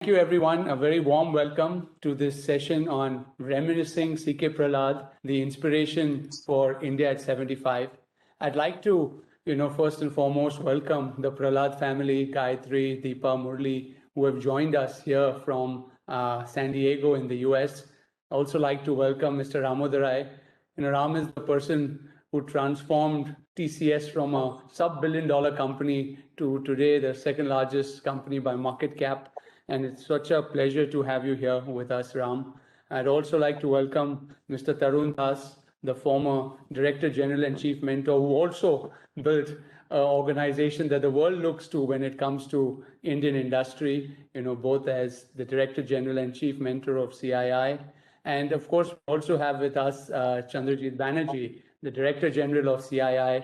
Thank you, everyone. A very warm welcome to this session on Reminiscing CK Prahalad, the inspiration for India at 75. I'd like to, first and foremost, welcome the Prahalad family, Gayatri, Deepa, Murli, who have joined us here from San Diego in the US. I also like to welcome Mr. Ramodarai. Ram is the person who transformed TCS from a sub-billion dollar company to today the second largest company by market cap. And it's such a pleasure to have you here with us, Ram. I'd also like to welcome Mr. Tarun Das, the former Director General and Chief Mentor, who also built an organization that the world looks to when it comes to Indian industry, both as the Director General and Chief Mentor of CII. And of course, we also have with us Chandrajit Banerjee, the Director General of CII,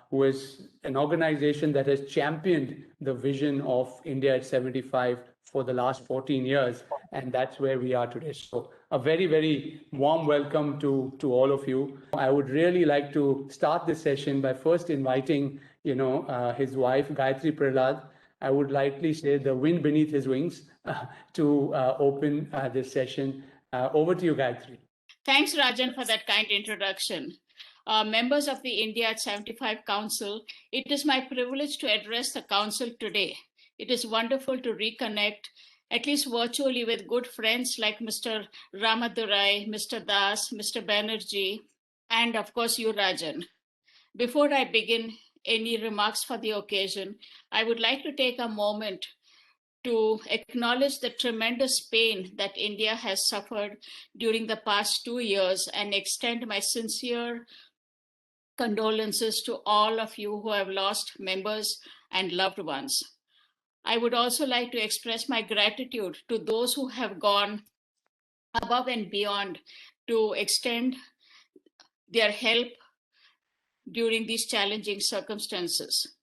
who is an organization that has championed the vision of India at 75 for the last 14 years. And that's where we are today. So a very, very warm welcome to all of you. I would really like to start this session by first inviting, his wife, Gayatri Prahalad. I would likely say the wind beneath his wings to open this session. Over to you, Gayatri. Thanks, Rajan, for that kind introduction. Members of the India at 75 Council, it is my privilege to address the Council today. It is wonderful to reconnect, at least virtually, with good friends like Mr. Ramadurai, Mr. Das, Mr. Banerjee, and of course you, Rajan. Before I begin any remarks for the occasion, I would like to take a moment to acknowledge the tremendous pain that India has suffered during the past 2 years and extend my sincere condolences to all of you who have lost members and loved ones. I would also like to express my gratitude to those who have gone above and beyond to extend their help during these challenging circumstances.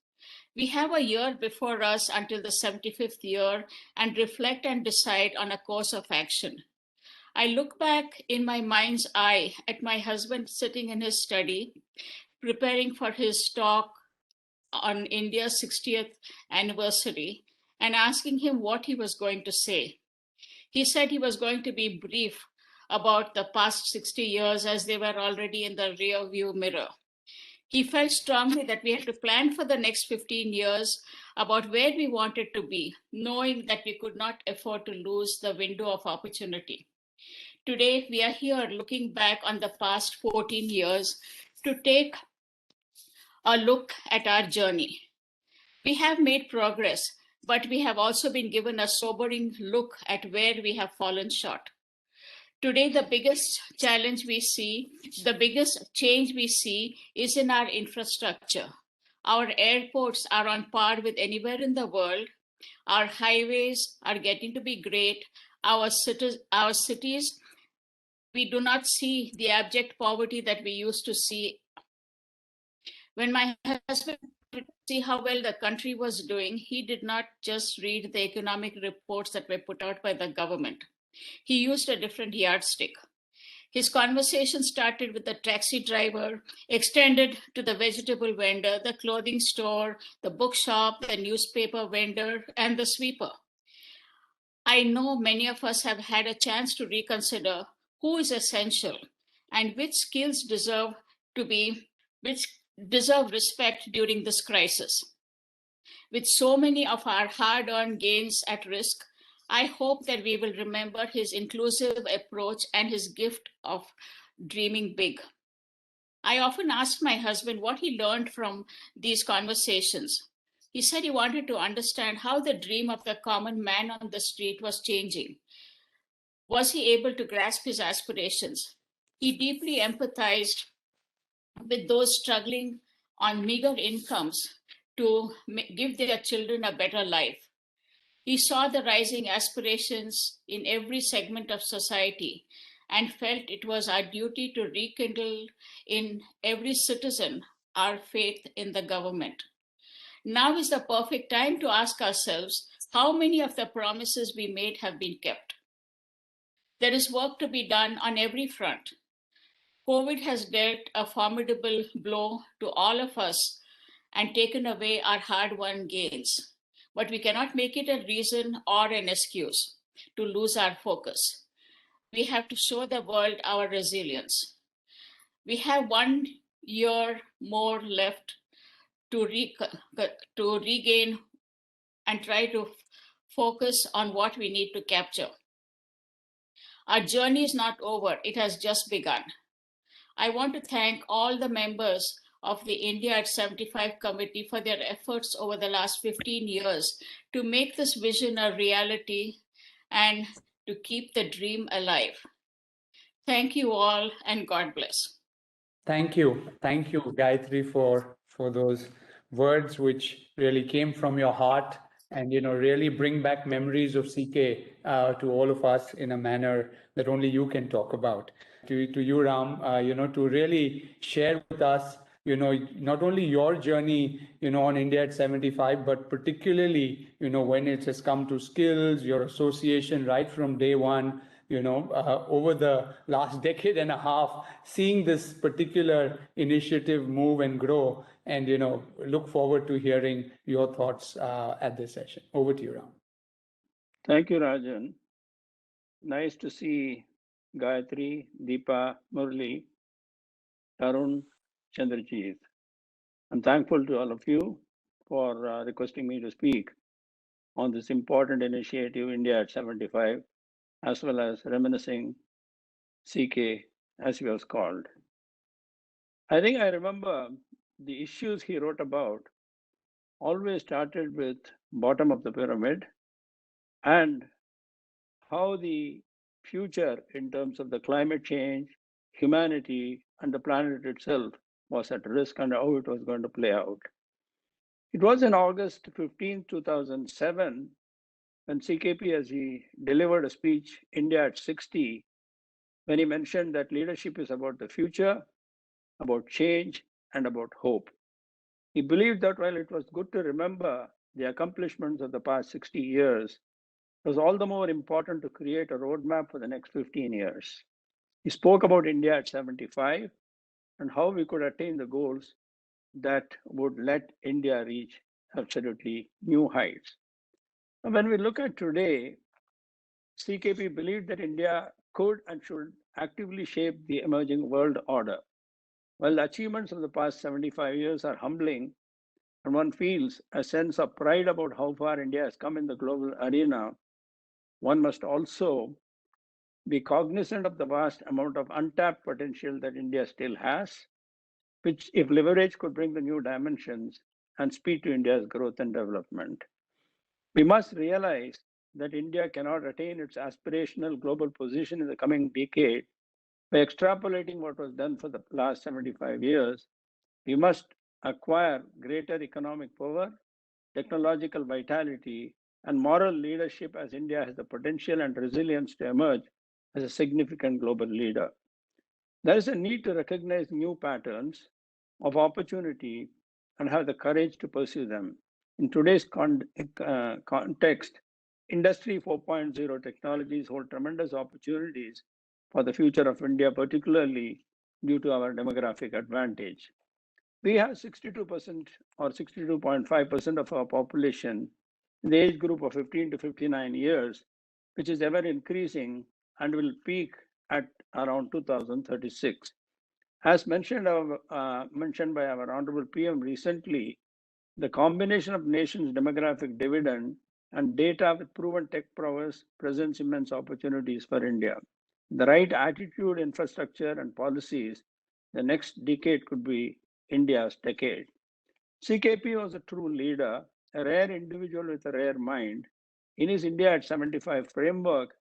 We have a year before us until the 75th year and reflect and decide on a course of action. I look back in my mind's eye at my husband sitting in his study, preparing for his talk on India's 60th anniversary and asking him what he was going to say. He said he was going to be brief about the past 60 years as they were already in the rear view mirror. He felt strongly that we had to plan for the next 15 years about where we wanted to be, knowing that we could not afford to lose the window of opportunity. Today, we are here looking back on the past 14 years to take a look at our journey. We have made progress, but we have also been given a sobering look at where we have fallen short. Today, the biggest challenge we see, the biggest change we see is in our infrastructure. Our airports are on par with anywhere in the world. Our highways are getting to be great. Our cities, we do not see the abject poverty that we used to see. When my husband wanted to see how well the country was doing, he did not just read the economic reports that were put out by the government. He used a different yardstick. His conversation started with the taxi driver, extended to the vegetable vendor, the clothing store, the bookshop, the newspaper vendor, and the sweeper. I know many of us have had a chance to reconsider who is essential and which skills deserve respect during this crisis. With so many of our hard-earned gains at risk, I hope that we will remember his inclusive approach and his gift of dreaming big. I often ask my husband what he learned from these conversations. He said he wanted to understand how the dream of the common man on the street was changing. Was he able to grasp his aspirations? He deeply empathized with those struggling on meager incomes to give their children a better life. He saw the rising aspirations in every segment of society and felt it was our duty to rekindle in every citizen our faith in the government. Now is the perfect time to ask ourselves how many of the promises we made have been kept. There is work to be done on every front. COVID has dealt a formidable blow to all of us and taken away our hard-won gains. but we cannot make it a reason or an excuse to lose our focus. We have to show the world our resilience. We have 1 year more left to, to regain and try to focus on what we need to capture. Our journey is not over, it has just begun. I want to thank all the members of the India at 75 committee for their efforts over the last 15 years to make this vision a reality and to keep the dream alive. Thank you all and God bless. Thank you, Gayatri, for those words which really came from your heart and really bring back memories of CK to all of us in a manner that only you can talk about. To you, Ram, to really share with us, not only your journey, on India at 75, but particularly, when it has come to skills, your association right from day one, over the last decade and a half, seeing this particular initiative move and grow, and look forward to hearing your thoughts at this session. Over to you, Ram. Thank you, Rajan. Nice to see Gayatri, Deepa, Murli, Tarun, Chandrajit. I'm thankful to all of you for requesting me to speak on this important initiative, India at 75, as well as Reminiscing, CK, as he was called. I think I remember the issues he wrote about always started with bottom of the pyramid and how the future in terms of the climate change, humanity, and the planet itself was at risk and how it was going to play out. It was in August 15, 2007, when CKP, as he delivered a speech, India at 60, when he mentioned that leadership is about the future, about change, and about hope. He believed that while it was good to remember the accomplishments of the past 60 years, it was all the more important to create a roadmap for the next 15 years. He spoke about India at 75 and how we could attain the goals that would let India reach absolutely new heights. And when we look at today, CKP believed that India could and should actively shape the emerging world order. While the achievements of the past 75 years are humbling, and one feels a sense of pride about how far India has come in the global arena, one must also be cognizant of the vast amount of untapped potential that India still has, which, if leveraged, could bring the new dimensions and speed to India's growth and development. We must realize that India cannot attain its aspirational global position in the coming decade by extrapolating what was done for the last 75 years. We must acquire greater economic power, technological vitality, and moral leadership as India has the potential and resilience to emerge as a significant global leader. There is a need to recognize new patterns of opportunity and have the courage to pursue them. In today's context, Industry 4.0 technologies hold tremendous opportunities for the future of India, particularly due to our demographic advantage. We have 62% or 62.5% of our population in the age group of 15 to 59 years, which is ever increasing and will peak at around 2036. As mentioned by our Honorable PM recently, the combination of nation's demographic dividend and data with proven tech prowess presents immense opportunities for India. The right attitude, infrastructure, and policies, the next decade could be India's decade. CKP was a true leader, a rare individual with a rare mind. In his India at 75 framework,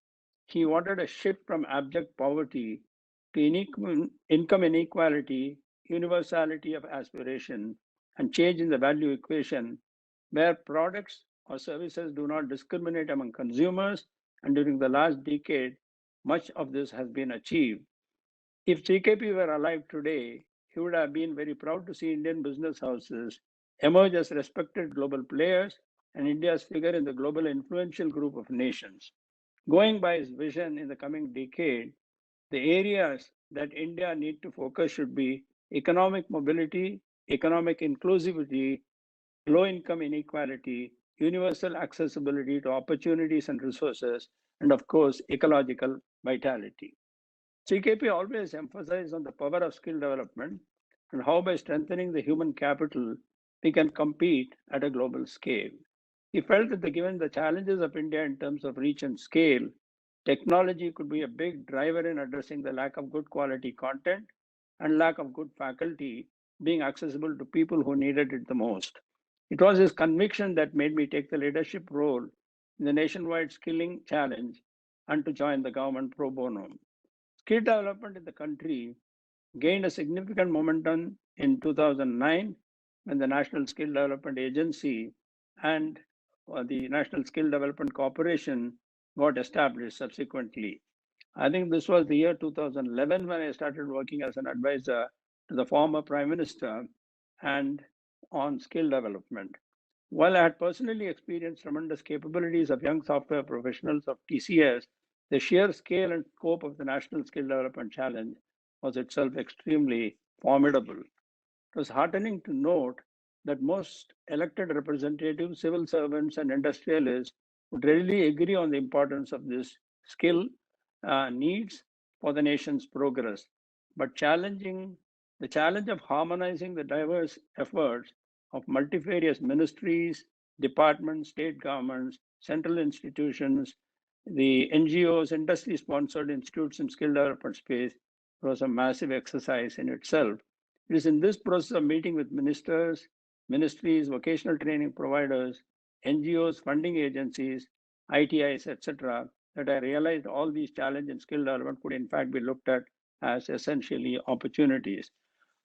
he wanted a shift from abject poverty to income inequality, universality of aspiration, and change in the value equation where products or services do not discriminate among consumers. And during the last decade, much of this has been achieved. If CKP were alive today, he would have been very proud to see Indian business houses emerge as respected global players and India's figure in the global influential group of nations. Going by his vision in the coming decade, the areas that India need to focus should be economic mobility, economic inclusivity, low income inequality, universal accessibility to opportunities and resources, and of course, ecological vitality. CKP always emphasized on the power of skill development and how by strengthening the human capital, we can compete at a global scale. He felt that given the challenges of India in terms of reach and scale, technology could be a big driver in addressing the lack of good quality content and lack of good faculty being accessible to people who needed it the most. It was his conviction that made me take the leadership role in the nationwide skilling challenge and to join the government pro bono. Skill development in the country gained a significant momentum in 2009 when the National Skill Development Agency and the National Skill Development Corporation got established subsequently. I think this was the year 2011 when I started working as an advisor to the former Prime Minister and on skill development. While I had personally experienced tremendous capabilities of young software professionals of TCS, the sheer scale and scope of the National Skill Development Challenge was itself extremely formidable. It was heartening to note that most elected representatives, civil servants, and industrialists would readily agree on the importance of this skill needs for the nation's progress. But the challenge of harmonizing the diverse efforts of multifarious ministries, departments, state governments, central institutions, the NGOs, industry sponsored institutes in skill development space was a massive exercise in itself. It is in this process of meeting with ministers, ministries, vocational training providers, NGOs, funding agencies, ITIs, etc., that I realized all these challenges in skill development could in fact be looked at as essentially opportunities.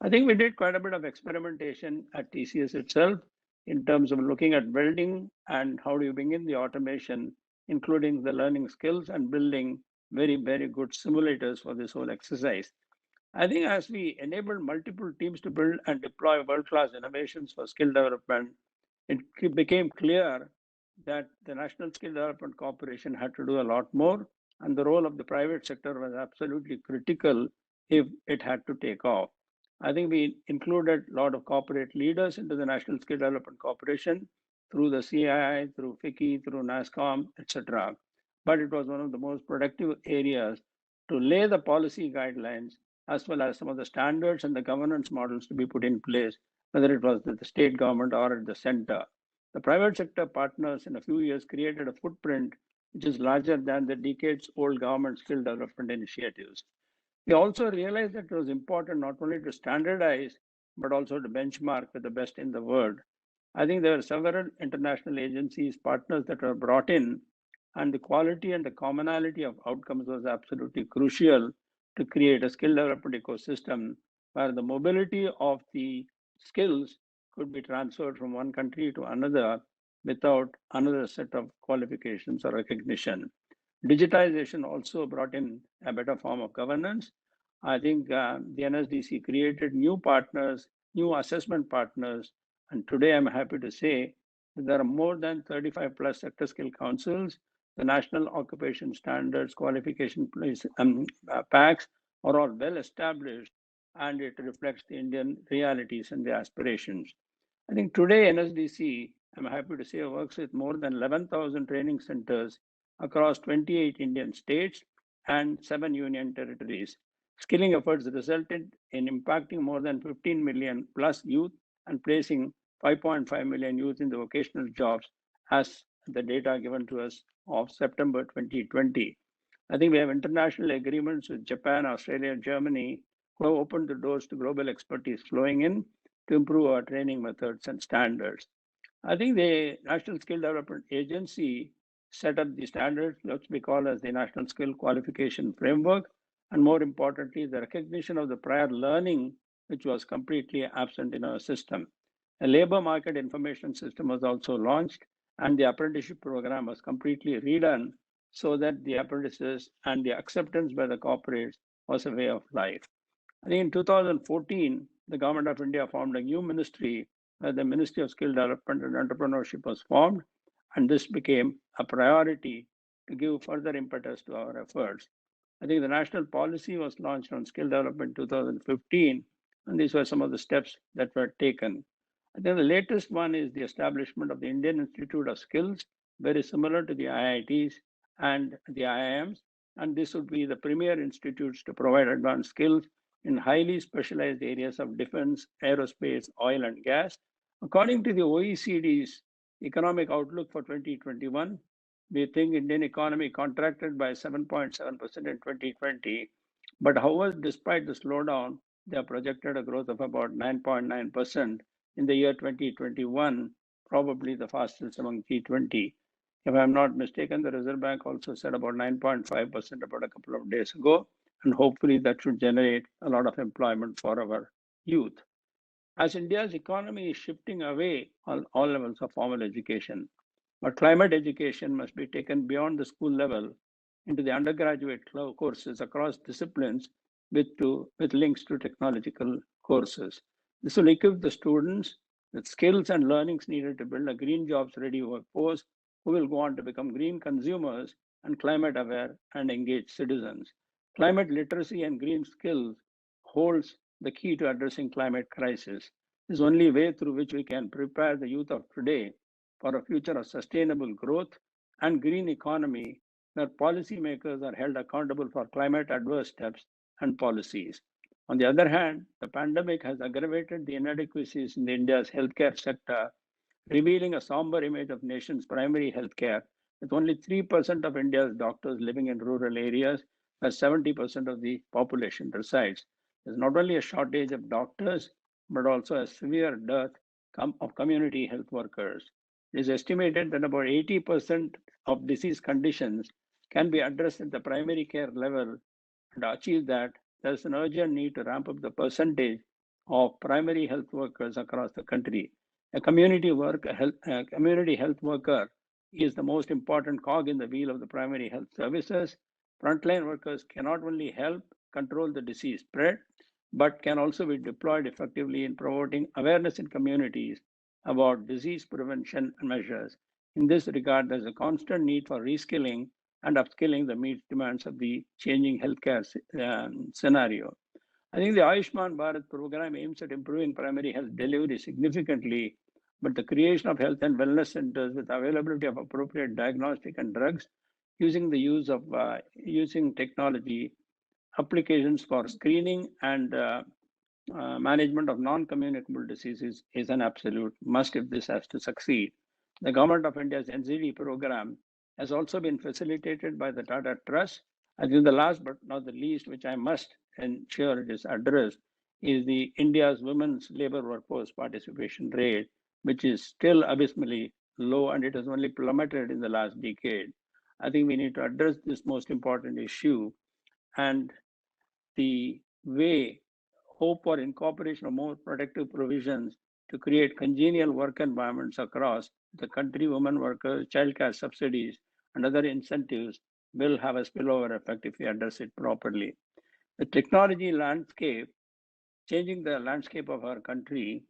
I think we did quite a bit of experimentation at TCS itself in terms of looking at building and how do you bring in the automation, including the learning skills and building very, very good simulators for this whole exercise. I think as we enabled multiple teams to build and deploy world-class innovations for skill development, it became clear that the National Skill Development Corporation had to do a lot more, and the role of the private sector was absolutely critical if it had to take off. I think we included a lot of corporate leaders into the National Skill Development Corporation through the CII, through FICCI, through NASCOM, etc. But it was one of the most productive areas to lay the policy guidelines as well as some of the standards and the governance models to be put in place, whether it was at the state government or at the center. The private sector partners in a few years created a footprint which is larger than the decades old government skill development initiatives. We also realized that it was important not only to standardize, but also to benchmark with the best in the world. I think there were several international agencies, partners that were brought in, and the quality and the commonality of outcomes was absolutely crucial to create a skill development ecosystem where the mobility of the skills could be transferred from one country to another without another set of qualifications or recognition. Digitization also brought in a better form of governance. I think the NSDC created new partners, new assessment partners, and today I'm happy to say that there are more than 35 plus sector skill councils. The National Occupation Standards Qualification packs are all well established, and it reflects the Indian realities and the aspirations. I think today NSDC, I'm happy to say, works with more than 11,000 training centers across 28 Indian states and 7 union territories. Skilling efforts resulted in impacting more than 15 million plus youth and placing 5.5 million youth in the vocational jobs as the data given to us of September 2020. I think we have international agreements with Japan, Australia, Germany, who have opened the doors to global expertise flowing in to improve our training methods and standards. I think the National Skill Development Agency set up the standards, which we call as the National Skill Qualification Framework, and more importantly, the recognition of the prior learning, which was completely absent in our system. A labor market information system was also launched, and the apprenticeship program was completely redone so that the apprentices and the acceptance by the corporates was a way of life. I think in 2014, the Government of India formed a new ministry where the Ministry of Skill Development and Entrepreneurship was formed, and this became a priority to give further impetus to our efforts. I think the national policy was launched on skill development in 2015, and these were some of the steps that were taken. I I think the latest one is the establishment of the Indian Institute of Skills, very similar to the IITs and the IIMs. And this would be the premier institutes to provide advanced skills in highly specialized areas of defense, aerospace, oil, and gas. According to the OECD's economic outlook for 2021, we think Indian economy contracted by 7.7% in 2020. But however, despite the slowdown, they have projected a growth of about 9.9% in the year 2021, probably the fastest among G20. If I'm not mistaken, the Reserve Bank also said about 9.5% about a couple of days ago, and hopefully that should generate a lot of employment for our youth. As India's economy is shifting away on all levels of formal education, but climate education must be taken beyond the school level into the undergraduate courses across disciplines with links to technological courses. This will equip the students with skills and learnings needed to build a green jobs ready workforce who will go on to become green consumers and climate aware and engaged citizens. Climate literacy and green skills holds the key to addressing climate crisis. This is the only way through which we can prepare the youth of today for a future of sustainable growth and green economy where policymakers are held accountable for climate adverse steps and policies. On the other hand, the pandemic has aggravated the inadequacies in India's healthcare sector, revealing a somber image of nation's primary healthcare, with only 3% of India's doctors living in rural areas, where 70% of the population resides. There's not only a shortage of doctors, but also a severe dearth of community health workers. It is estimated that about 80% of disease conditions can be addressed at the primary care level. And to achieve that, there's an urgent need to ramp up the percentage of primary health workers across the country. A community health worker is the most important cog in the wheel of the primary health services. Frontline workers cannot only help control the disease spread, but can also be deployed effectively in promoting awareness in communities about disease prevention measures. In this regard, there's a constant need for reskilling and upskilling that meets demands of the changing healthcare scenario. I think the Ayushman Bharat program aims at improving primary health delivery significantly, but the creation of health and wellness centers with availability of appropriate diagnostic and drugs using using technology applications for screening and management of non-communicable diseases is an absolute must if this has to succeed. The Government of India's NCD program has also been facilitated by the Tata Trust. I think the last but not the least, which I must ensure it is addressed, is the India's women's labor workforce participation rate, which is still abysmally low and it has only plummeted in the last decade. I think we need to address this most important issue, and the way hope for incorporation of more protective provisions to create congenial work environments across the country, women workers, childcare subsidies, and other incentives will have a spillover effect if we address it properly. The technology landscape, changing the landscape of our country,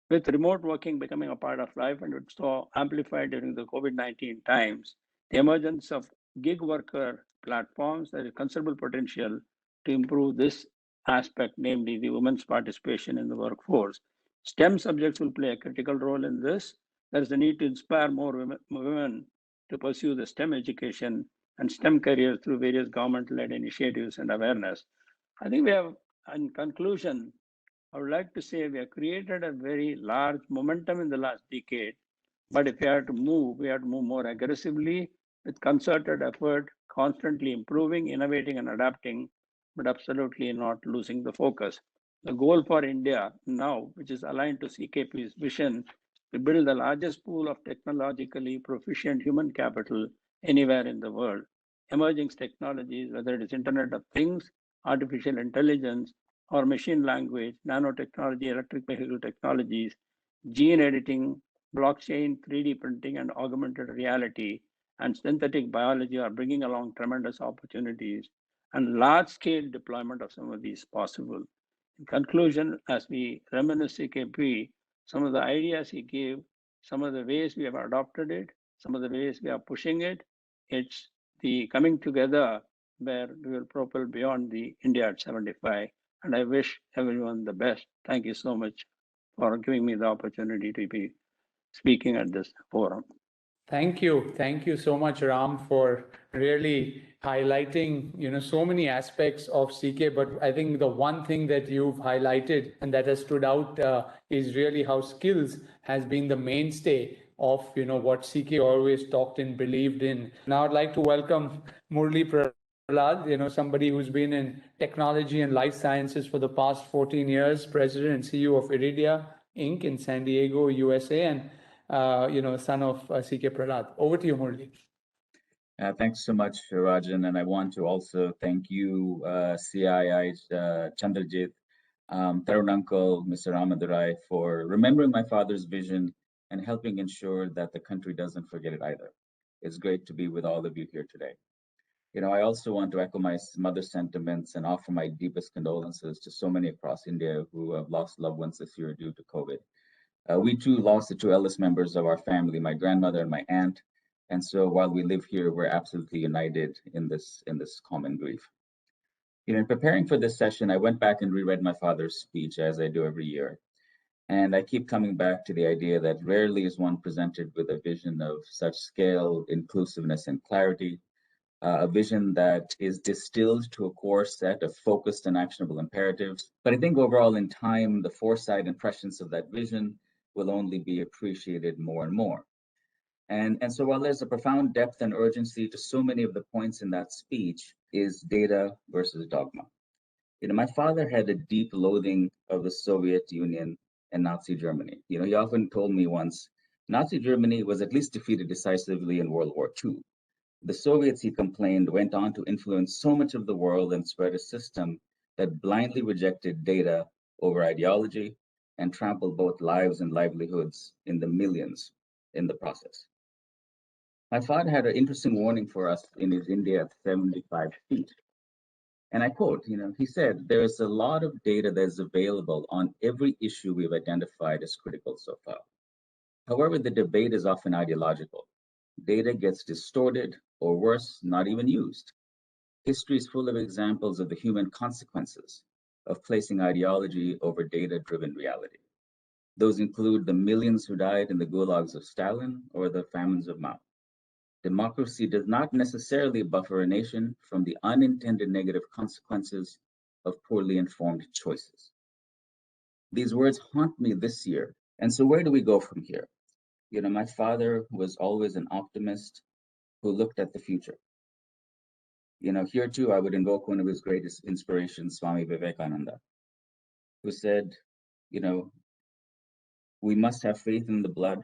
with remote working becoming a part of life and it saw amplified during the COVID-19 times, the emergence of gig worker platforms, there is considerable potential to improve this aspect, namely the women's participation in the workforce. STEM subjects will play a critical role in this. There is a need to inspire more women to pursue the STEM education and STEM careers through various government-led initiatives and awareness. I think we have, in conclusion, I would like to say we have created a very large momentum in the last decade, but if we have to move, we have to move more aggressively with concerted effort, constantly improving, innovating, and adapting, but absolutely not losing the focus. The goal for India now, which is aligned to CKP's vision, to build the largest pool of technologically proficient human capital anywhere in the world. Emerging technologies, whether it is Internet of Things, artificial intelligence, or machine language, nanotechnology, electric vehicle technologies, gene editing, blockchain, 3D printing, and augmented reality, and synthetic biology are bringing along tremendous opportunities and large-scale deployment of some of these possible. In conclusion, as we reminisce CKP, some of the ideas he gave, some of the ways we have adopted it, some of the ways we are pushing it, it's the coming together where we will propel beyond the India at 75. And I wish everyone the best. Thank you so much. for giving me the opportunity to be speaking at this forum. Thank you. Thank you so much, Ram, for really highlighting, so many aspects of CK. But I think the one thing that you've highlighted and that has stood out is really how skills has been the mainstay of, what CK always talked and believed in. Now I'd like to welcome Murli Prahalad, somebody who's been in technology and life sciences for the past 14 years, president and CEO of Iridia Inc. in San Diego, USA, and son of CK Prahalad. Over to you, Murli. Thanks so much, Rajan, and I want to also thank you, CII Chandrajit, Tarun Uncle, Mr. Ramadurai, for remembering my father's vision and helping ensure that the country doesn't forget it either. It's great to be with all of you here today. I also want to echo my mother's sentiments and offer my deepest condolences to so many across India who have lost loved ones this year due to COVID. We too lost the two eldest members of our family, my grandmother and my aunt. And so while we live here, we're absolutely united in this common grief. In preparing for this session, I went back and reread my father's speech, as I do every year. And I keep coming back to the idea that rarely is one presented with a vision of such scale, inclusiveness, and clarity, a vision that is distilled to a core set of focused and actionable imperatives. But I think overall in time, the foresight and prescience of that vision will only be appreciated more and more. And so while there's a profound depth and urgency to so many of the points in that speech, is data versus dogma. My father had a deep loathing of the Soviet Union and Nazi Germany. He often told me once, Nazi Germany was at least defeated decisively in World War II. The Soviets, he complained, went on to influence so much of the world and spread a system that blindly rejected data over ideology and trampled both lives and livelihoods in the millions in the process. My father had an interesting warning for us in his India at 75 speech. And I quote, he said, there is a lot of data that is available on every issue we've identified as critical so far. However, the debate is often ideological. Data gets distorted, or worse, not even used. History is full of examples of the human consequences of placing ideology over data-driven reality. Those include the millions who died in the gulags of Stalin or the famines of Mao. Democracy does not necessarily buffer a nation from the unintended negative consequences of poorly informed choices. These words haunt me this year. And so where do we go from here? My father was always an optimist who looked at the future. Here too, I would invoke one of his greatest inspirations, Swami Vivekananda, who said, we must have faith in the blood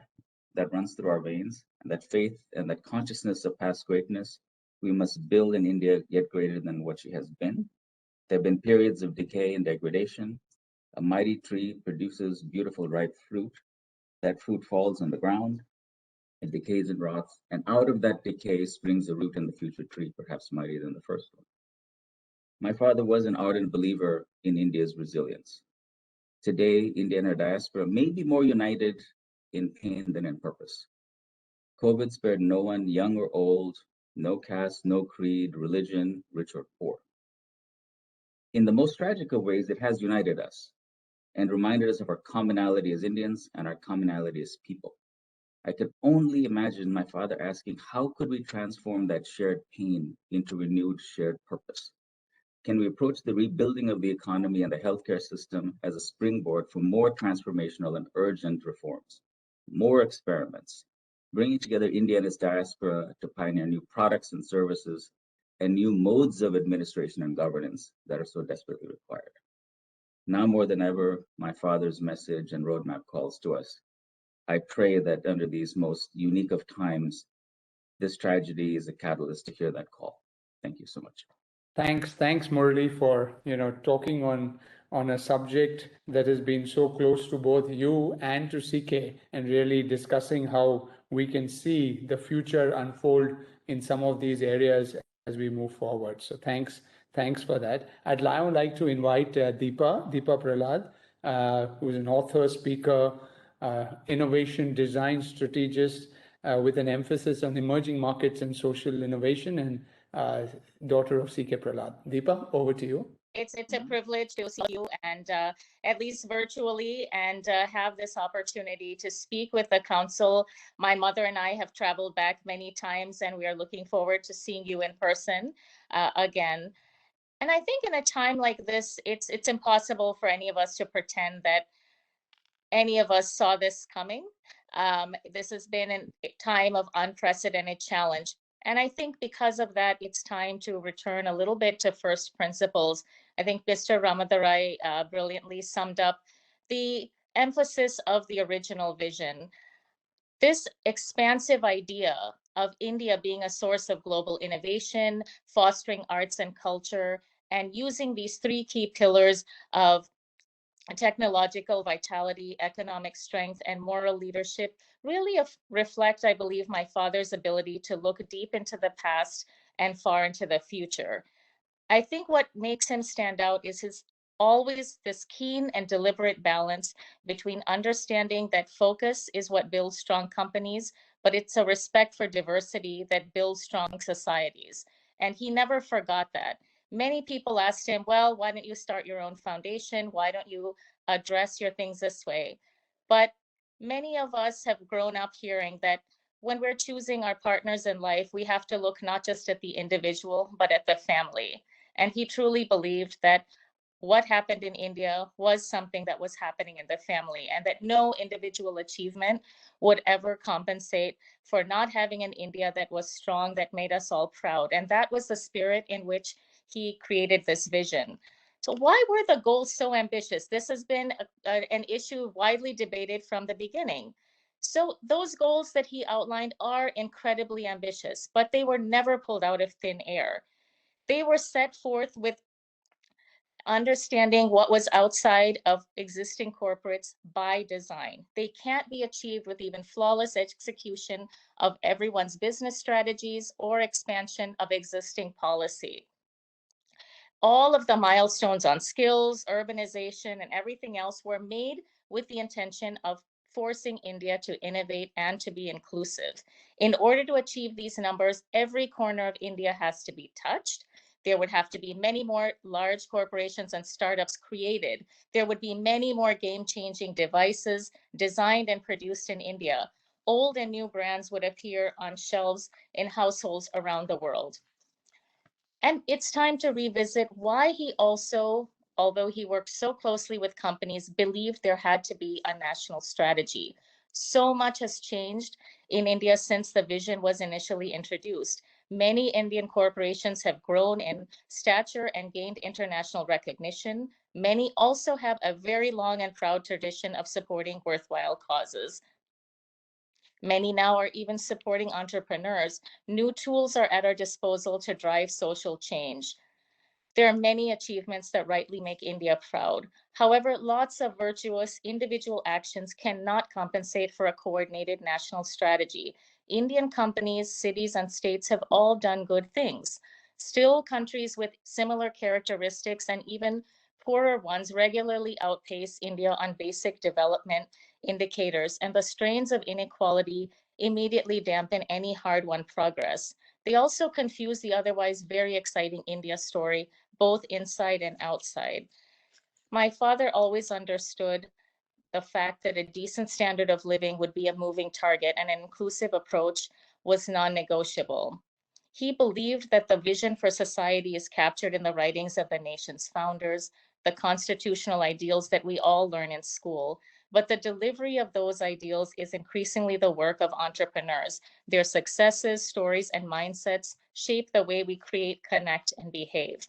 that runs through our veins, and that faith and that consciousness of past greatness, we must build an India yet greater than what she has been. There have been periods of decay and degradation. A mighty tree produces beautiful ripe fruit. That fruit falls on the ground, it decays and rots, and out of that decay springs a root in the future tree, perhaps mightier than the first one. My father was an ardent believer in India's resilience. Today, India and her diaspora may be more united in pain than in purpose. COVID spared no one, young or old, no caste, no creed, religion, rich or poor. In the most tragic of ways, it has united us and reminded us of our commonality as Indians and our commonality as people. I could only imagine my father asking, how could we transform that shared pain into renewed shared purpose? Can we approach the rebuilding of the economy and the healthcare system as a springboard for more transformational and urgent reforms, more experiments, bringing together India and its diaspora to pioneer new products and services and new modes of administration and governance that are so desperately required? Now more than ever, my father's message and roadmap calls to us. I pray that under these most unique of times, this tragedy is a catalyst to hear that call. Thank you so much. Thanks, Murli, for talking on a subject that has been so close to both you and to CK, and really discussing how we can see the future unfold in some of these areas as we move forward. So thanks for that. I'd now like to invite Deepa Prahalad, who's an author, speaker, innovation design strategist with an emphasis on emerging markets and social innovation, and daughter of CK Prahalad. Deepa, over to you. it's a privilege to see you and at least virtually and have this opportunity to speak with the council. My mother and I have traveled back many times, and we are looking forward to seeing you in person again. And I think in a time like this, it's impossible for any of us to pretend that any of us saw this coming. This has been a time of unprecedented challenge. And I think because of that, it's time to return a little bit to first principles. I think Mr. Ramadurai brilliantly summed up the emphasis of the original vision. This expansive idea of India being a source of global innovation, fostering arts and culture, and using these three key pillars of technological vitality, economic strength, and moral leadership really reflect, I believe, my father's ability to look deep into the past and far into the future. I think what makes him stand out is his always this keen and deliberate balance between understanding that focus is what builds strong companies, but it's a respect for diversity that builds strong societies. And he never forgot that. Many people asked him, well, why don't you start your own foundation? Why don't you address your things this way? But many of us have grown up hearing that when we're choosing our partners in life, we have to look not just at the individual, but at the family. And he truly believed that what happened in India was something that was happening in the family, and that no individual achievement would ever compensate for not having an India that was strong, that made us all proud. And that was the spirit in which he created this vision. So why were the goals so ambitious? This has been an issue widely debated from the beginning. So those goals that he outlined are incredibly ambitious, but they were never pulled out of thin air. They were set forth with understanding what was outside of existing corporates by design. They can't be achieved with even flawless execution of everyone's business strategies or expansion of existing policy. All of the milestones on skills, urbanization, and everything else were made with the intention of forcing India to innovate and to be inclusive. In order to achieve these numbers, every corner of India has to be touched. There would have to be many more large corporations and startups created. There would be many more game-changing devices designed and produced in India. Old and new brands would appear on shelves in households around the world. And it's time to revisit why he also, although he worked so closely with companies, believed there had to be a national strategy. So much has changed in India since the vision was initially introduced. Many Indian corporations have grown in stature and gained international recognition. Many also have a very long and proud tradition of supporting worthwhile causes. Many now are even supporting entrepreneurs. New tools are at our disposal to drive social change. There are many achievements that rightly make India proud. However, lots of virtuous individual actions cannot compensate for a coordinated national strategy. Indian companies, cities, and states have all done good things. Still, countries with similar characteristics and even poorer ones regularly outpace India on basic development indicators, and the strains of inequality immediately dampen any hard-won progress. They also confuse the otherwise very exciting India story, both inside and outside. My father always understood the fact that a decent standard of living would be a moving target, and an inclusive approach was non-negotiable. He believed that the vision for society is captured in the writings of the nation's founders, the constitutional ideals that we all learn in school, but the delivery of those ideals is increasingly the work of entrepreneurs. Their successes, stories, and mindsets shape the way we create, connect, and behave.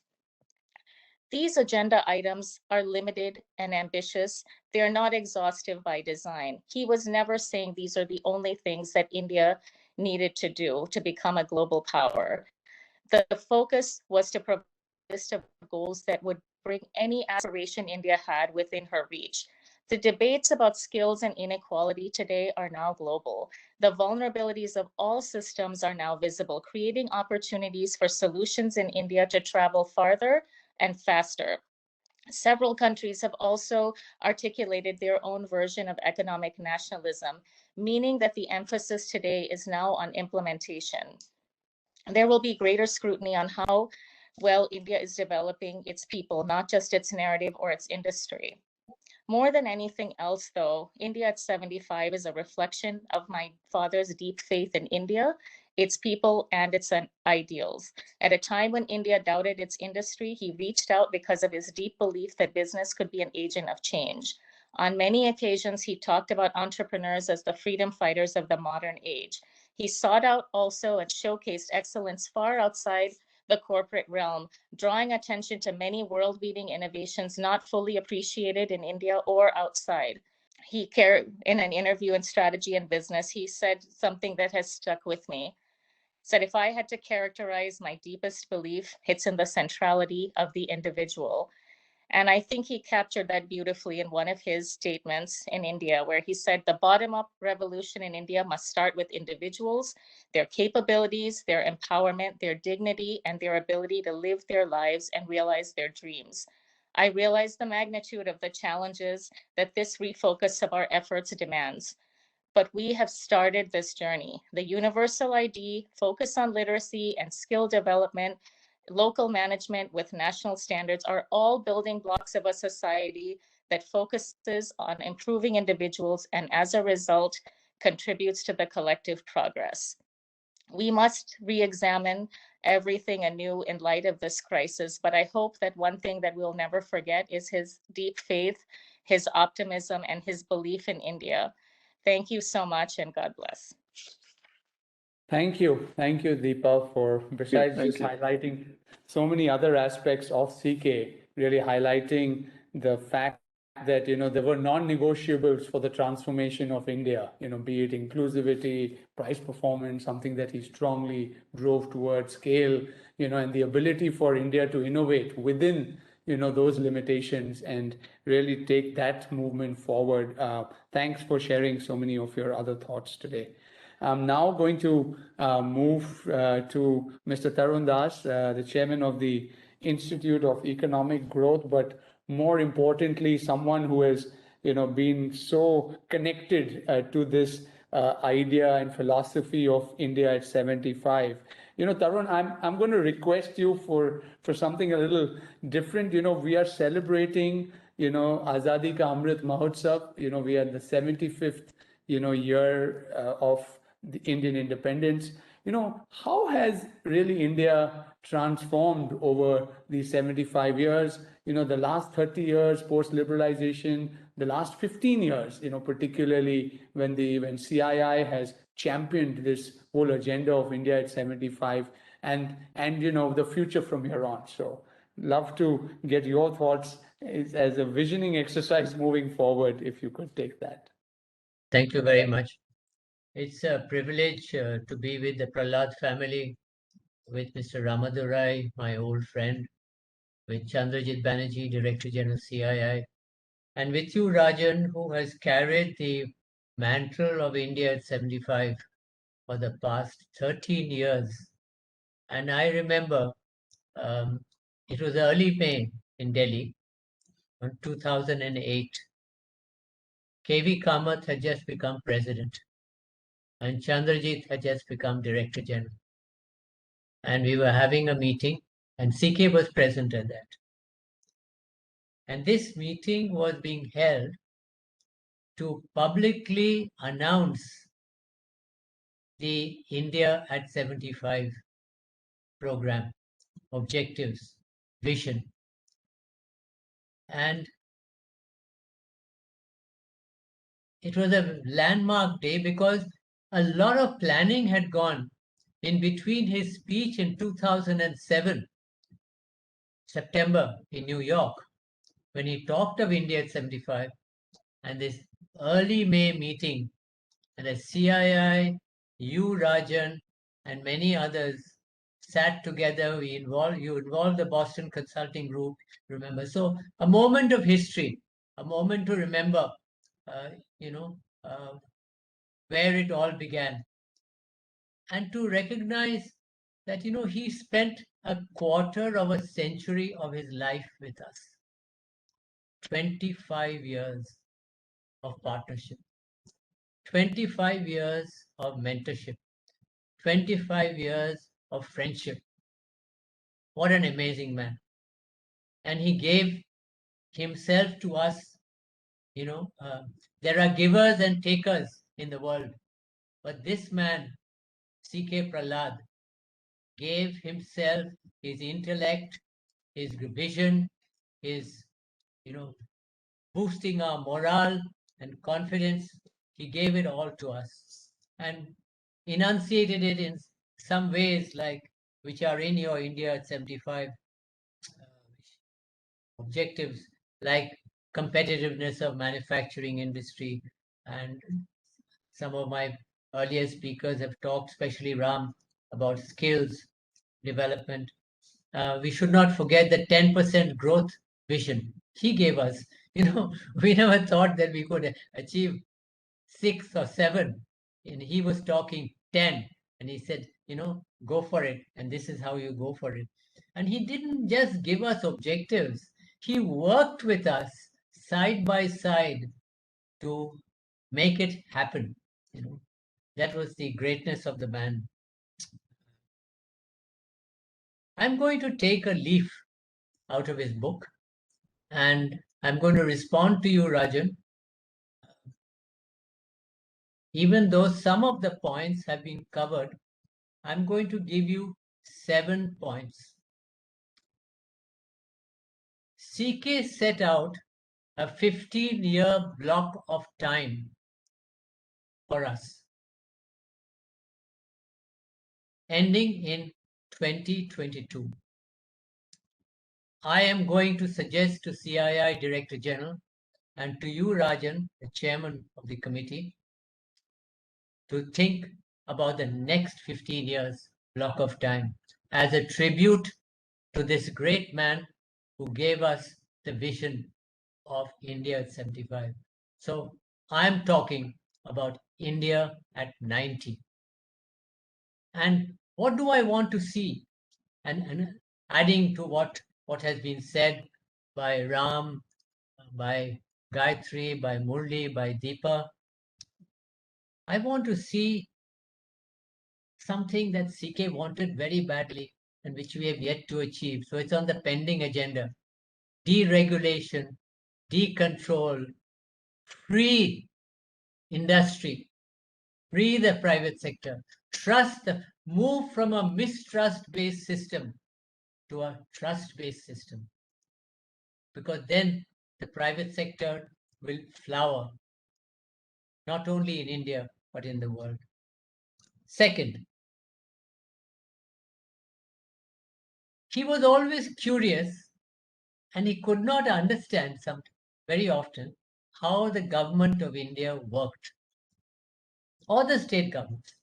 These agenda items are limited and ambitious. They're not exhaustive by design. He was never saying these are the only things that India needed to do to become a global power. The focus was to provide a list of goals that would bring any aspiration India had within her reach. The debates about skills and inequality today are now global. The vulnerabilities of all systems are now visible, creating opportunities for solutions in India to travel farther and faster. Several countries have also articulated their own version of economic nationalism, meaning that the emphasis today is now on implementation. There will be greater scrutiny on how well India is developing its people, not just its narrative or its industry. More than anything else, though, India at 75 is a reflection of my father's deep faith in India, its people, and its ideals. At a time when India doubted its industry, he reached out because of his deep belief that business could be an agent of change. On many occasions, he talked about entrepreneurs as the freedom fighters of the modern age. He sought out also and showcased excellence far outside the corporate realm, drawing attention to many world-beating innovations not fully appreciated in India or outside. He in an interview in Strategy and Business, he said something that has stuck with me. Said, if I had to characterize my deepest belief, it's in the centrality of the individual. And I think he captured that beautifully in one of his statements in India, where he said the bottom-up revolution in India must start with individuals, their capabilities, their empowerment, their dignity, and their ability to live their lives and realize their dreams. I realize the magnitude of the challenges that this refocus of our efforts demands. But we have started this journey. The universal ID, focus on literacy and skill development, local management with national standards are all building blocks of a society that focuses on improving individuals and as a result contributes to the collective progress. We must re-examine everything anew in light of this crisis, but I hope that one thing that we'll never forget is his deep faith, his optimism, and his belief in India. Thank you so much, and God bless. Thank you. Thank you, Deepa, for besides just highlighting so many other aspects of CK, really highlighting the fact that, there were non-negotiables for the transformation of India, be it inclusivity, price performance, something that he strongly drove towards, scale, and the ability for India to innovate within, those limitations and really take that movement forward. Thanks for sharing so many of your other thoughts today. I'm now going to move to Mr. Tarun Das, the chairman of the Institute of Economic Growth, but more importantly, someone who has, been so connected to this idea and philosophy of India at 75. Tarun, I'm going to request you for something a little different. We are celebrating, Azadi Ka Amrit Mahotsav. We are the 75th, year of the Indian independence. How has really India transformed over these 75 years? The last 30 years post-liberalization, the last 15 years, particularly when CII has championed this whole agenda of India at 75 and the future from here on. So love to get your thoughts as a visioning exercise moving forward, if you could take that. Thank you very much. It's a privilege to be with the Prahalad family, with Mr. Ramadurai, my old friend, with Chandrajit Banerjee, Director General CII, and with you, Rajan, who has carried the mantle of India at 75 for the past 13 years. And I remember it was early May in Delhi, in 2008. KV Kamath had just become president, and Chandrajit had just become Director General. And we were having a meeting, and CK was present at that. And this meeting was being held to publicly announce the India at 75 program, objectives, vision. And it was a landmark day because a lot of planning had gone in between his speech in 2007, September, in New York, when he talked of India at 75, and this early May meeting, and the CII, you, Rajan, and many others sat together. You involved the Boston Consulting Group, remember. So a moment of history, a moment to remember, where it all began. And to recognize that, he spent a quarter of a century of his life with us. 25 years of partnership, 25 years of mentorship, 25 years of friendship. What an amazing man. And he gave himself to us. There are givers and takers in the world. But this man, C.K. Prahalad, gave himself, his intellect, his vision, his, boosting our morale and confidence. He gave it all to us and enunciated it in some ways like which are in your India at 75 objectives, like competitiveness of manufacturing industry. And some of my earlier speakers have talked, especially Ram, about skills development. We should not forget the 10% growth vision he gave us. We never thought that we could achieve 6 or 7, and he was talking 10, and he said, go for it, and this is how you go for it. And he didn't just give us objectives, he worked with us side by side to make it happen. That was the greatness of the man. I'm going to take a leaf out of his book, and I'm going to respond to you, Rajan. Even though some of the points have been covered, I'm going to give you 7 points. CK set out a 15-year block of time for us, ending in 2022. I am going to suggest to CII Director General and to you, Rajan, the chairman of the committee, to think about the next 15 years block of time as a tribute to this great man who gave us the vision of India at 75. So I'm talking about India at 90. And what do I want to see? And adding to what has been said by Ram, by Gayatri, by Murli, by Deepa, I want to see something that CK wanted very badly and which we have yet to achieve. So it's on the pending agenda. Deregulation, decontrol, free industry, free the private sector, move from a mistrust-based system to a trust-based system. Because then the private sector will flower, not only in India, but in the world. Second, he was always curious and he could not understand very often how the government of India worked or the state governments.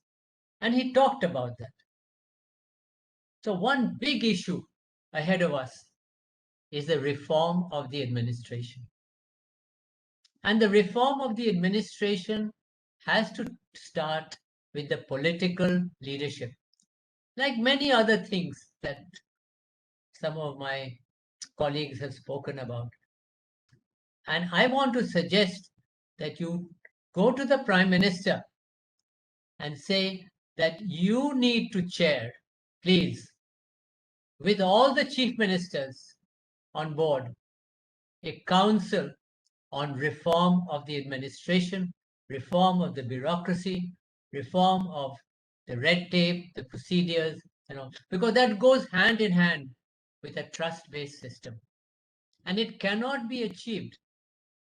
And he talked about that. So one big issue ahead of us is the reform of the administration. And the reform of the administration has to start with the political leadership, like many other things that some of my colleagues have spoken about. And I want to suggest that you go to the Prime Minister and say that you need to chair, please, with all the chief ministers on board, a council on reform of the administration, reform of the bureaucracy, reform of the red tape, the procedures, because that goes hand in hand with a trust-based system. And it cannot be achieved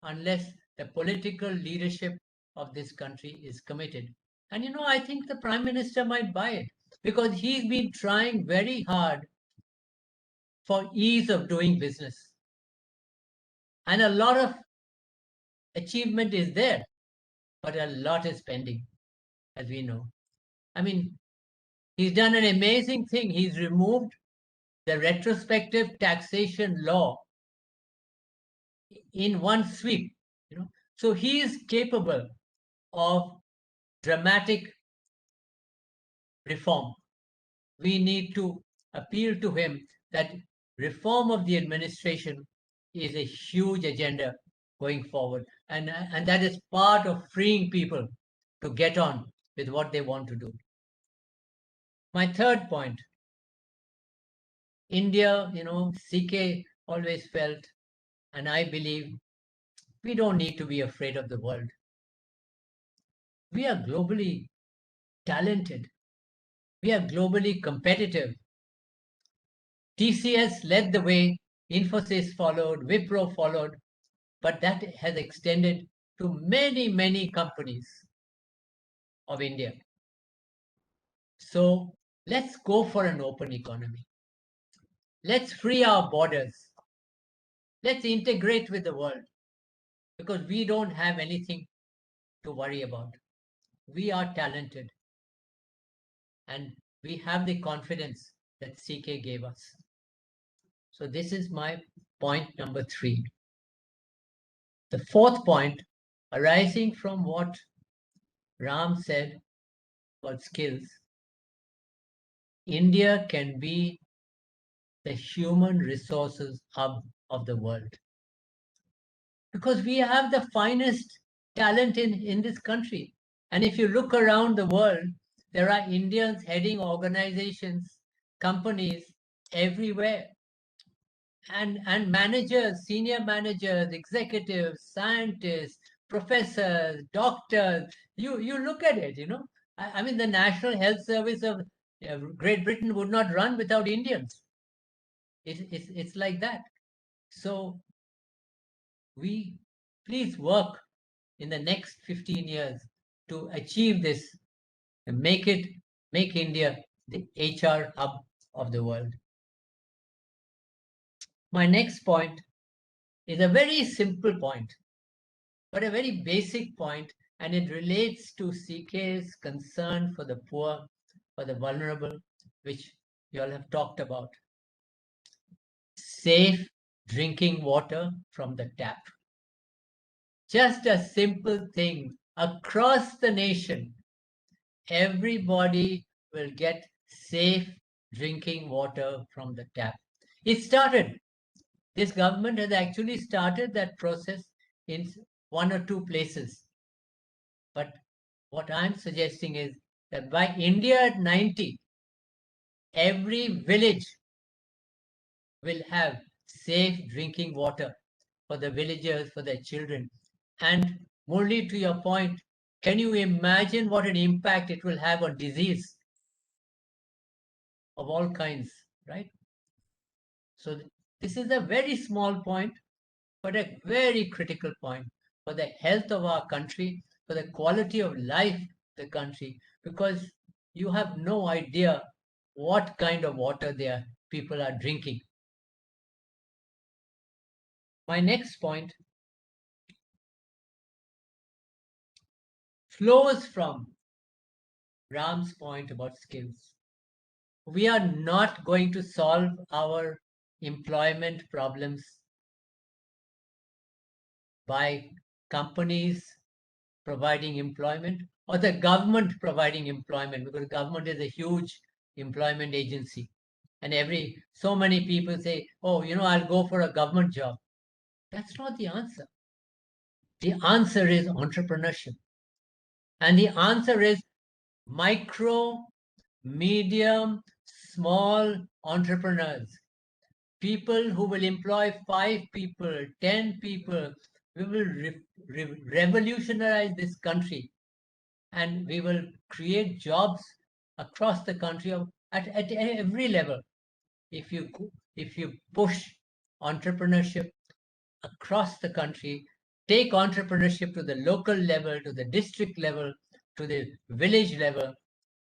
unless the political leadership of this country is committed. And I think the Prime Minister might buy it because he's been trying very hard for ease of doing business. And a lot of achievement is there, but a lot is pending, as we know. I mean, he's done an amazing thing. He's removed the retrospective taxation law in one sweep. So he is capable of dramatic reform. We need to appeal to him that reform of the administration is a huge agenda going forward. And that is part of freeing people to get on with what they want to do. My third point India, CK always felt, and I believe, we don't need to be afraid of the world. We are globally talented. We are globally competitive. TCS led the way, Infosys followed, Wipro followed, but that has extended to many, many companies of India. So let's go for an open economy. Let's free our borders. Let's integrate with the world, because we don't have anything to worry about. We are talented, and we have the confidence that CK gave us. So this is my point number 3. The fourth point, arising from what Ram said about skills, India can be the human resources hub of the world, because we have the finest talent in this country. And if you look around the world, there are Indians heading organizations, companies everywhere. And managers, senior managers, executives, scientists, professors, doctors. You look at it, I mean, the National Health Service of Great Britain would not run without Indians. It's like that. So we please work in the next 15 years to achieve this and make India the HR hub of the world. My next point is a very simple point, but a very basic point, and it relates to CK's concern for the poor, for the vulnerable, which you all have talked about. Safe drinking water from the tap. Just a simple thing across the nation. Everybody will get safe drinking water from the tap. It started. This government has actually started that process in 1 or 2 places. But what I'm suggesting is that by India at 90, every village will have safe drinking water for the villagers, for their children. And Murli, to your point, can you imagine what an impact it will have on disease of all kinds, right? So this is a very small point, but a very critical point for the health of our country, for the quality of life of the country, because you have no idea what kind of water people are drinking. My next point flows from Ram's point about skills. We are not going to solve our employment problems by companies providing employment or the government providing employment, because government is a huge employment agency. And so many people say, oh, I'll go for a government job. That's not the answer. The answer is entrepreneurship. And the answer is micro, medium, small entrepreneurs. People who will employ 5 people, 10 people. We will revolutionize this country, and we will create jobs across the country at every level. If you push entrepreneurship across the country, take entrepreneurship to the local level, to the district level, to the village level,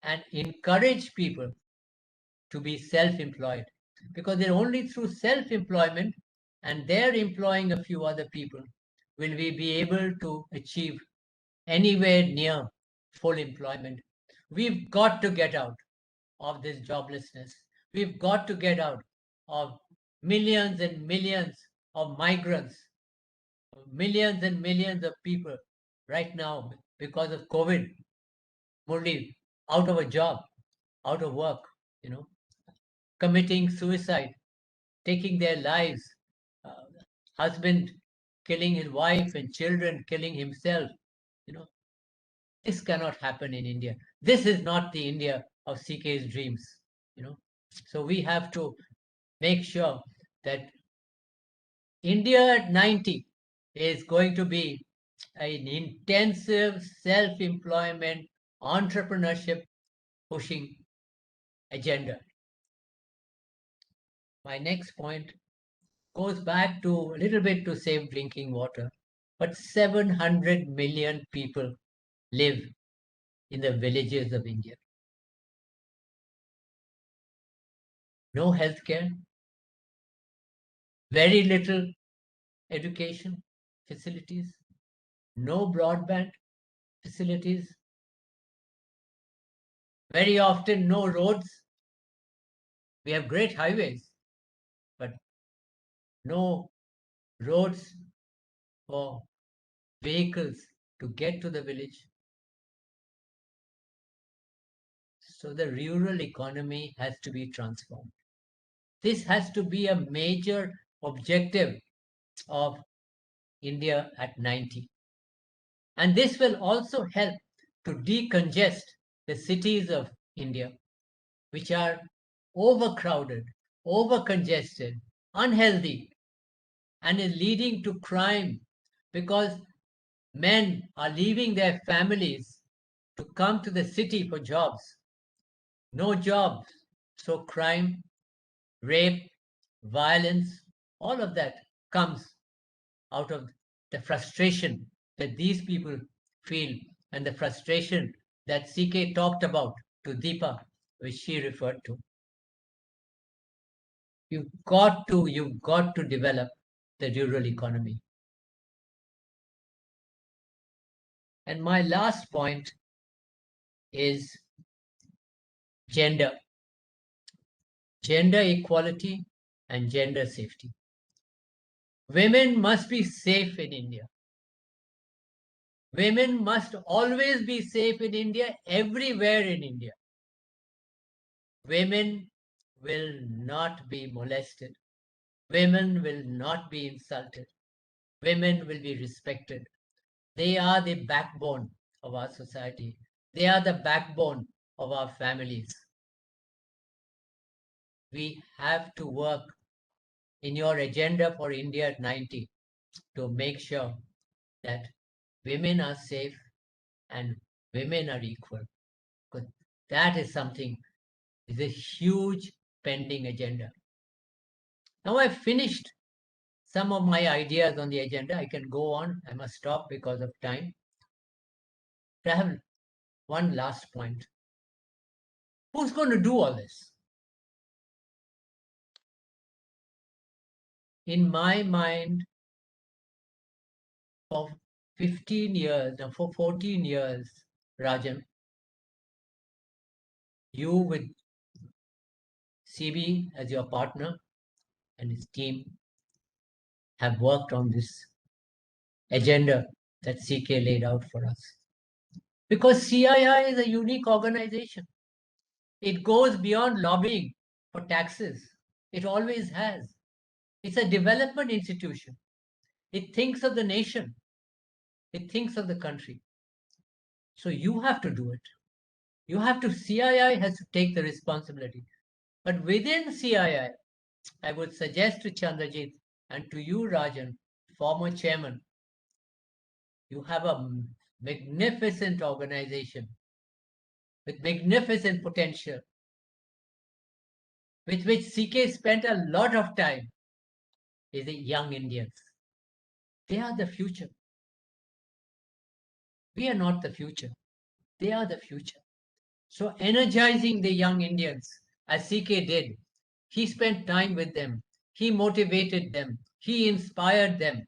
and encourage people to be self-employed, because they're only through self-employment and they're employing a few other people will we be able to achieve anywhere near full employment. We've got to get out of this joblessness. We've got to get out of millions and millions of migrants, millions and millions of people right now because of COVID, Murli, out of a job, out of work, committing suicide, taking their lives, uh, husband killing his wife and children killing himself. This cannot happen in India. This is not the India of CK's dreams. So we have to make sure that India at 90 is going to be an intensive self-employment, entrepreneurship pushing agenda. My next point goes back to a little bit to save drinking water, but 700 million people live in the villages of India. No healthcare, very little education facilities, no broadband facilities, very often no roads. We have great highways, but no roads for vehicles to get to the village. So the rural economy has to be transformed. This has to be a major objective of India at 90. And this will also help to decongest the cities of India, which are overcrowded, overcongested, unhealthy, and is leading to crime because men are leaving their families to come to the city for jobs. No jobs, so crime, rape, violence, all of that comes out of the frustration that these people feel and the frustration that CK talked about to Deepa, which she referred to. You've got to develop the rural economy. And my last point is gender equality and gender safety. Women must be safe in India. Women must always be safe in India, everywhere in India. Women will not be molested. Women will not be insulted. Women will be respected. They are the backbone of our society. They are the backbone of our families. We have to work in your agenda for India at 90 to make sure that women are safe and women are equal. Because that is something, is a huge pending agenda. Now I've finished some of my ideas on the agenda. I can go on. I must stop because of time. But I have one last point. Who's going to do all this? In my mind, for 15 years, no, for 14 years, Rajan, you with CB as your partner and his team have worked on this agenda that CK laid out for us. Because CII is a unique organization. It goes beyond lobbying for taxes. It always has. It's a development institution. It thinks of the nation. It thinks of the country. So you have to do it. You have to, CII has to take the responsibility. But within CII, I would suggest to Chandrajit and to you, Rajan, former chairman, you have a magnificent organization with magnificent potential, with which CK spent a lot of time, is the young Indians. They are the future. We are not the future. They are the future. So energizing the young Indians, as CK did, he spent time with them. He motivated them. He inspired them.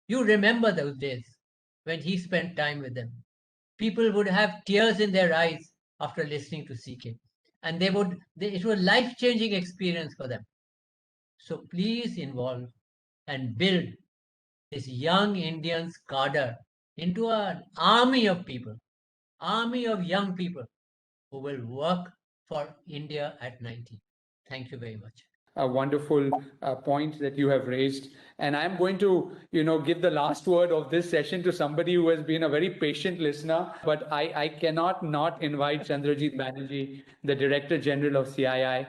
You remember those days when he spent time with them. People would have tears in their eyes after listening to CK. And it was a life-changing experience for them. So please involve and build this young Indians cadre into an army of people, army of young people who will work for India at 90. Thank you very much. A wonderful point that you have raised. And I'm going to, give the last word of this session to somebody who has been a very patient listener. But I cannot not invite Chandrajit Banerjee, the Director General of CII.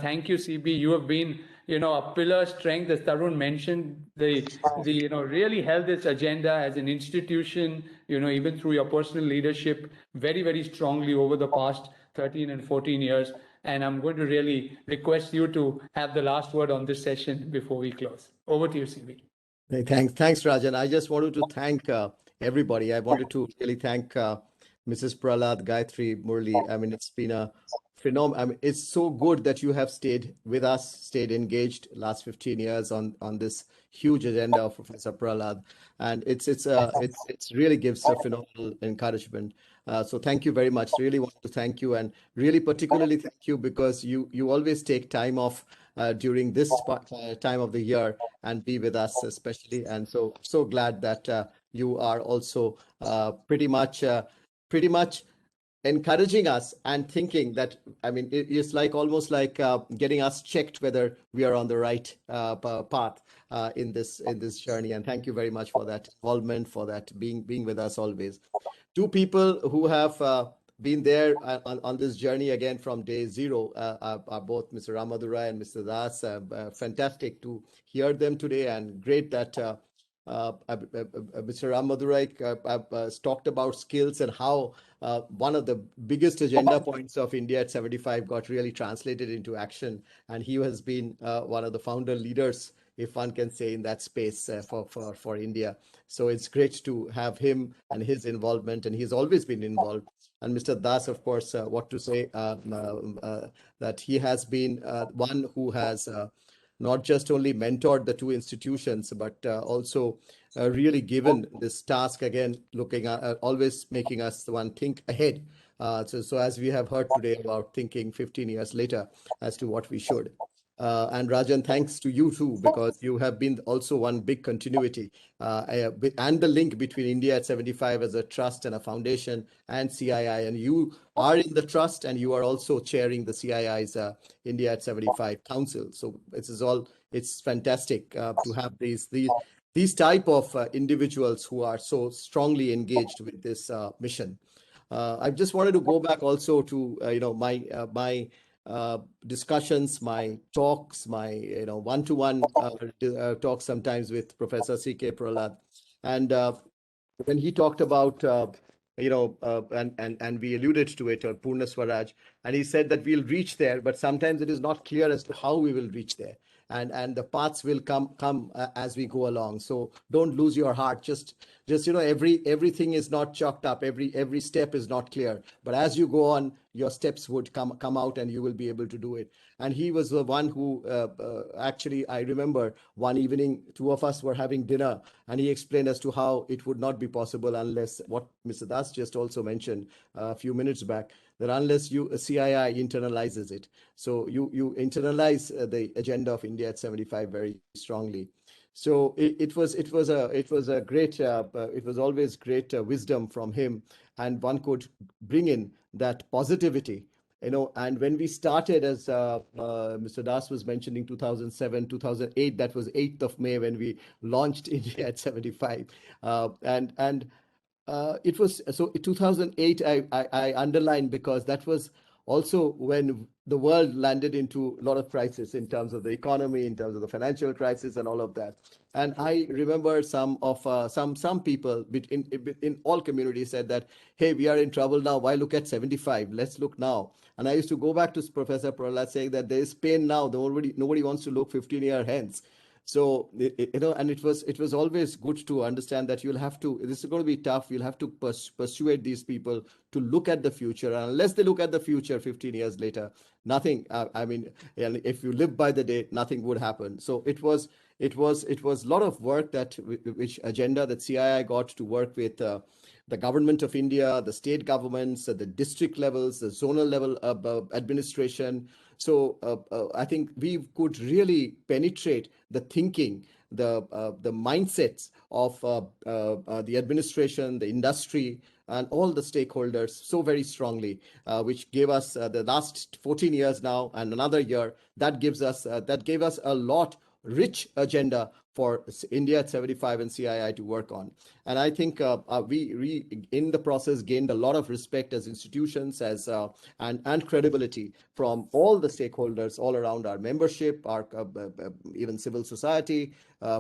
Thank you, CB. You have been a pillar strength, as Tarun mentioned, really held this agenda as an institution, even through your personal leadership, very, very strongly over the past 13 and 14 years. And I'm going to really request you to have the last word on this session before we close. Over to you, CB. Hey, thanks, Rajan. I just wanted to thank everybody. I wanted to really thank Mrs. Prahalad, Gayatri, Murli. I mean, it's been a phenomenal. I mean, it's so good that you have stayed with us, stayed engaged last 15 years on this huge agenda of Professor Prahalad, and it's really gives a phenomenal encouragement. So thank you very much. Really want to thank you, and really particularly thank you because you always take time off during this time of the year and be with us especially, and so glad that you are also pretty much encouraging us and thinking that, I mean, it's like almost like getting us checked whether we are on the right path in this journey. And thank you very much for that involvement, for that being with us always. Two people who have been there on this journey again from day zero are both Mr. Ramadurai and Mr. Das. Fantastic to hear them today, and great that Mr. Ramadurai talked about skills and how one of the biggest agenda points of India at 75 got really translated into action. And he has been one of the founder leaders, if one can say, in that space for India. So it's great to have him and his involvement, and he's always been involved. And Mr. Das, of course, what to say, that he has been one who has not just only mentored the two institutions, but also really given this task again, looking at always making us the one think ahead. So as we have heard today about thinking 15 years later as to what we should. And Rajan, thanks to you too, because you have been also one big continuity and the link between India at 75 as a trust and a foundation and CII. And you are in the trust, and you are also chairing the CII's India at 75 Council. So it's fantastic to have these type of individuals who are so strongly engaged with this mission. I just wanted to go back also to my discussions, my talks, my one-to-one talks sometimes with Professor C.K. Prahalad, and when he talked about and we alluded to it, or Purna Swaraj, and he said that we'll reach there, but sometimes it is not clear as to how we will reach there, and the paths will come as we go along. So don't lose your heart. Just everything is not chalked up. Every step is not clear, but as you go on, your steps would come out, and you will be able to do it. And he was the one who actually, I remember one evening, two of us were having dinner, and he explained as to how it would not be possible unless, what Mr. Das just also mentioned a few minutes back, that unless CII internalizes it. So you internalize the agenda of India at 75 very strongly. So it was always great wisdom from him, and one could bring in that positivity. And when we started, as Mr. Das was mentioning, 2007, 2008, that was 8th of May when we launched India at 75. It was, so 2008, I underlined, because that was also when the world landed into a lot of crisis in terms of the economy, in terms of the financial crisis and all of that. And I remember some people in all communities said that, hey, we are in trouble now. Why look at 75? Let's look now. And I used to go back to Professor Prahalad saying that there is pain now. Nobody wants to look 15 years hence. So, and it was always good to understand that this is going to be tough. You'll have to persuade these people to look at the future. And unless they look at the future 15 years later, nothing, and if you live by the day, nothing would happen. So it was a lot of work which agenda that CII got to work with the government of India, the state governments, the district levels, the zonal level administration. So I think we could really penetrate the thinking, the mindsets of the administration, the industry, and all the stakeholders so very strongly, which gave us the last 14 years now and another year. That gave us a lot rich agenda for India at 75 and CII to work on. And I think we in the process gained a lot of respect as institutions, as and credibility from all the stakeholders all around our membership, our even civil society,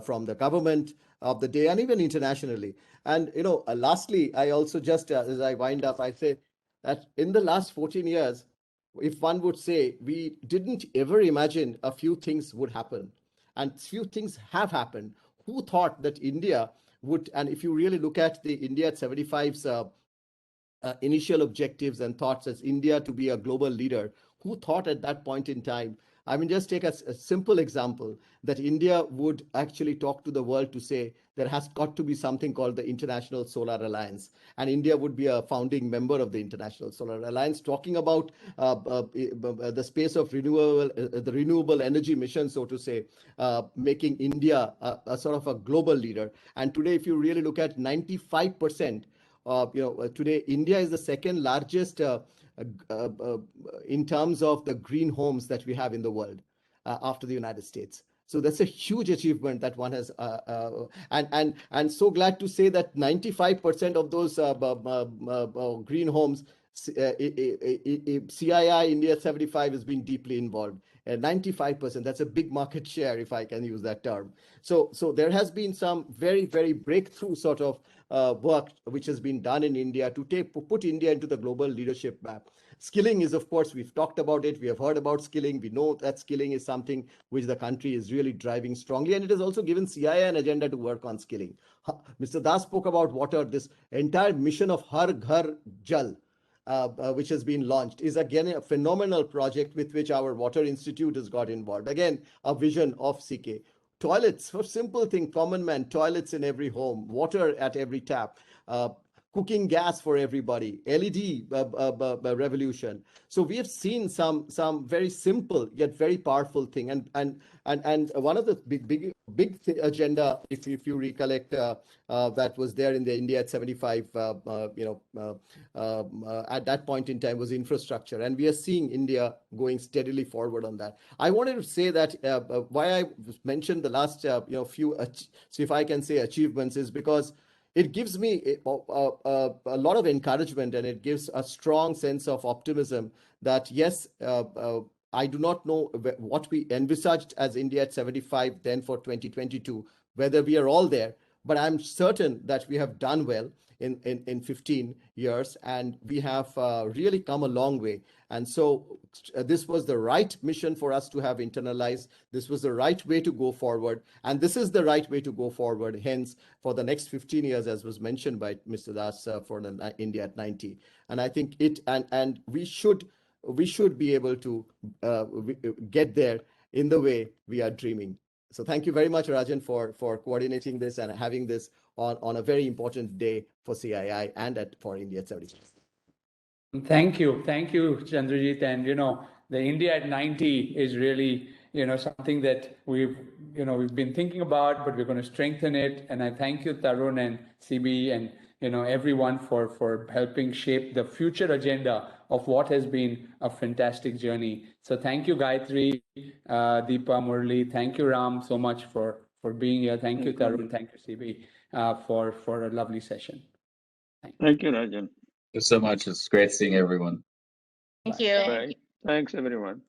from the government of the day, and even internationally. And lastly, I also just as I wind up, I say that in the last 14 years, if one would say, we didn't ever imagine a few things would happen, and few things have happened. Who thought that India would? And if you really look at the India at 75's initial objectives and thoughts as India to be a global leader, who thought at that point in time? I mean, just take a simple example that India would actually talk to the world to say there has got to be something called the International Solar Alliance, and India would be a founding member of the International Solar Alliance, talking about the space of the renewable energy mission, so to say, making India a sort of a global leader. And today, if you really look at 95%, today India is the second largest in terms of the green homes that we have in the world after the United States. So that's a huge achievement that one has, and so glad to say that 95% of those green homes, CII India 75 has been deeply involved. 95%, that's a big market share, if I can use that term. So there has been some very, very breakthrough sort of work which has been done in India to put India into the global leadership map. Skilling is, of course, we've talked about it. We have heard about skilling. We know that skilling is something which the country is really driving strongly. And it has also given CII an agenda to work on skilling. Mr. Das spoke about water. This entire mission of Har Ghar Jal, which has been launched, is again a phenomenal project with which our Water Institute has got involved. Again, a vision of CK. Toilets, for simple thing, common man, toilets in every home, water at every tap, cooking gas for everybody, LED revolution. So we have seen some very simple yet very powerful thing. And one of the big agenda, if you recollect, that was there in the India at 75, at that point in time was infrastructure. And we are seeing India going steadily forward on that. I wanted to say that why I mentioned the last few, so if I can say achievements, is because it gives me a lot of encouragement, and it gives a strong sense of optimism that yes, I do not know what we envisaged as India at 75 then for 2022, whether we are all there, but I'm certain that we have done well in 15 years, and we have really come a long way. And so this was the right mission for us to have internalized. This was the right way to go forward, and this is the right way to go forward. Hence, for the next 15 years, as was mentioned by Mr. Das, for the India at 90. And I think it and we should be able to get there in the way we are dreaming. So thank you very much, Rajan, for coordinating this and having this on a very important day for CII and for India at 75. Thank you, Chandrajit. And the India at 90 is really something that we've been thinking about, but we're going to strengthen it. And I thank you, Tarun and CB, and everyone for helping shape the future agenda of what has been a fantastic journey. So thank you, Gayatri, Deepa, Murli. Thank you, Ram, so much for being here. Thank you, Tarun. Thank you, CB, for a lovely session. Thank you, Rajan. Thank you so much. It's great seeing everyone. Thank you. Bye. Thanks, everyone.